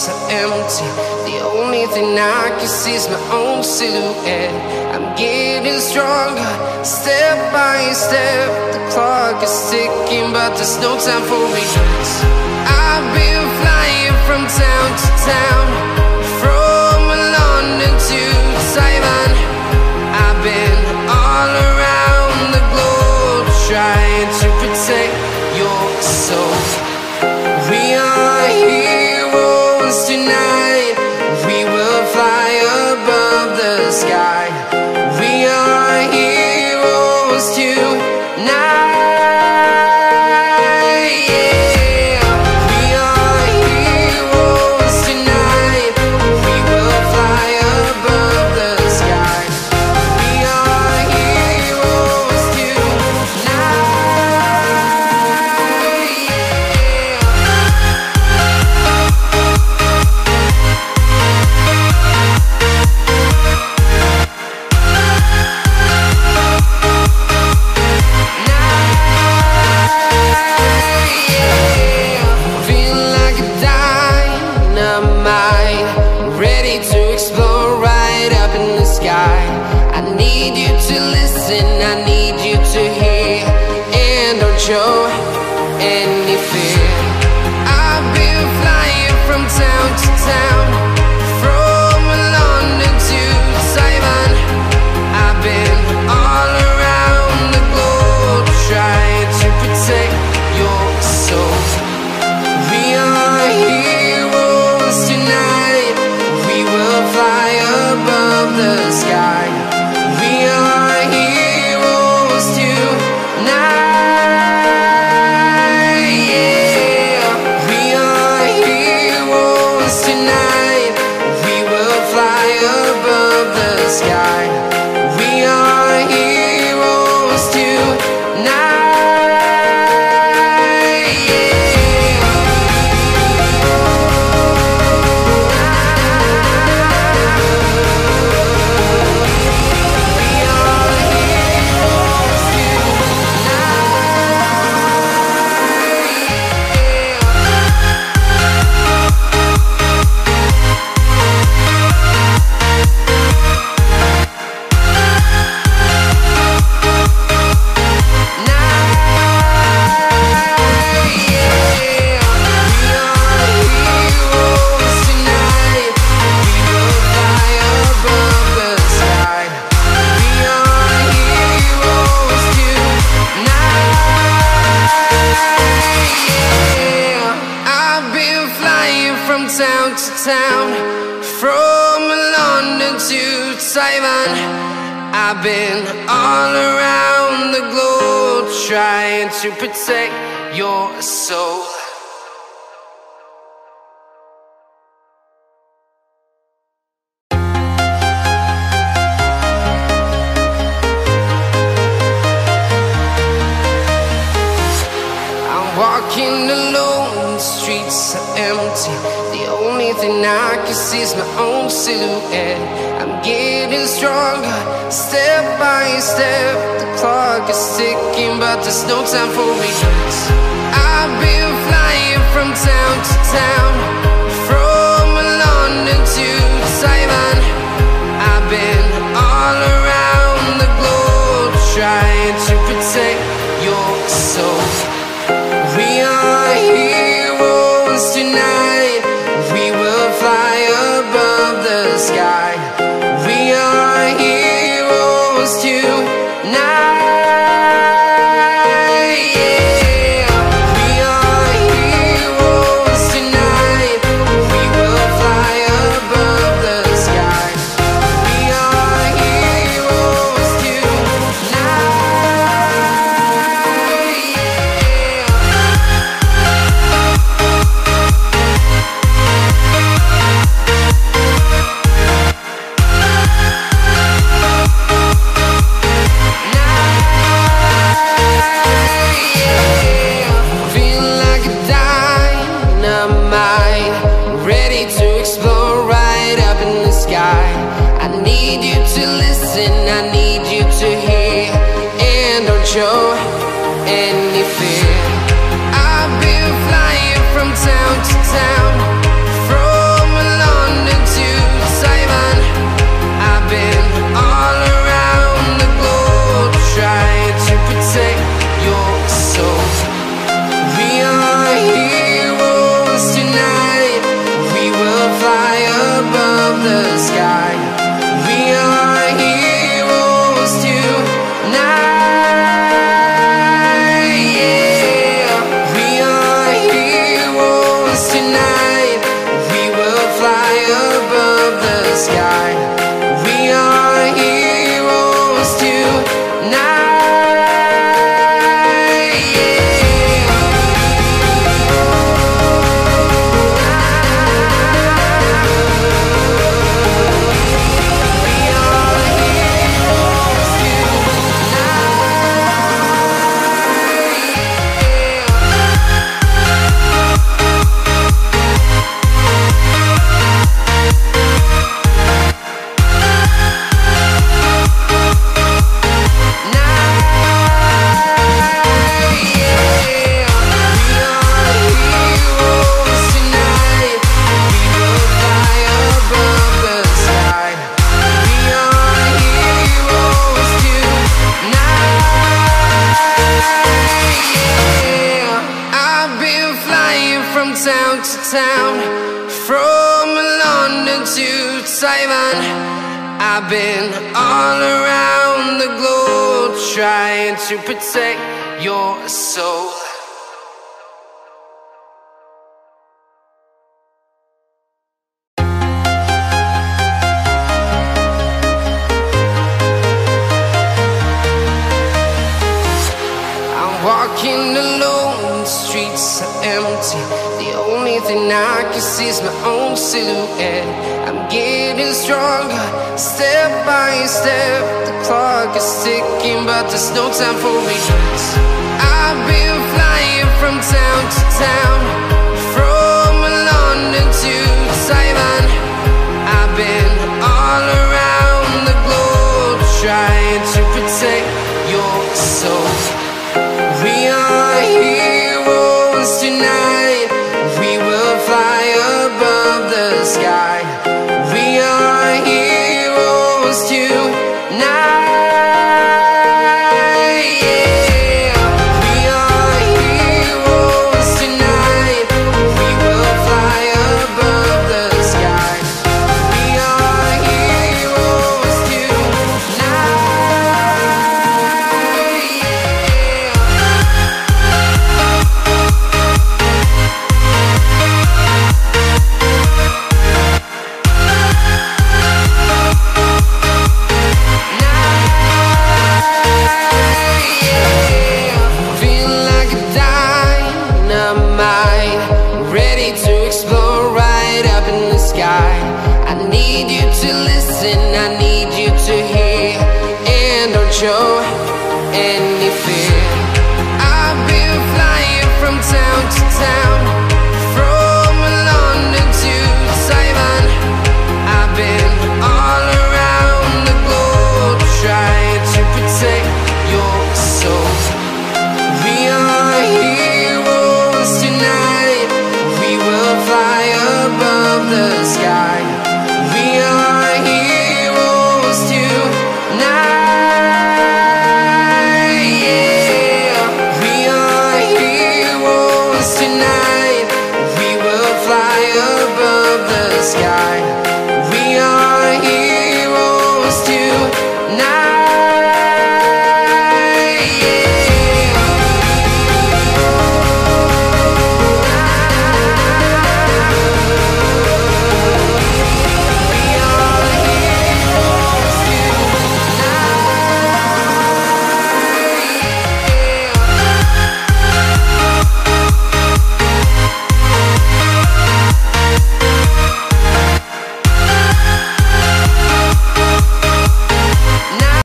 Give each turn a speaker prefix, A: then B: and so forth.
A: are empty. The only thing I can see is my own silhouette. I'm getting stronger, step by step. The clock is ticking, but there's no time for regrets. I've been flying from town to town, from London to Taiwan. I've been all around the globe, trying to protect your soul. We are heroes tonight. We will fly above the sky. We are heroes tonight. Show any fear. I've been flying from town to town, from London to Taiwan. I've been all around the globe, trying to protect your soul. We are heroes tonight. We will fly above the sky. We are heroes tonight. Town to town, from London to Taiwan. I've been all around the globe, trying to protect your soul. I'm walking alone, the streets are empty. The only thing I can see is my own silhouette. I'm getting stronger, step by step. The clock is ticking, but there's no time for regrets. I've been flying from town to town, from London to Taiwan. I've been all around the globe, trying to protect your soul. We are heroes tonight. We will fly above the sky. We are heroes tonight. show any fear. I've been flying from town to town, from town to town, from London to Taiwan. I've been all around the globe trying to protect your soul. Walking alone, the streets are empty. The only thing I can see is my own silhouette. I'm getting stronger, step by step. The clock is ticking, but there's no time for regrets. I've been flying from town to town, from London to Taiwan. I've been all around the globe trying to protect your soul. We are heroes tonight. We will fly above the sky. We are heroes tonight. Yeah. We are heroes tonight. We will fly above the sky. We are heroes tonight. I need you to listen, I need you to hear, and don't show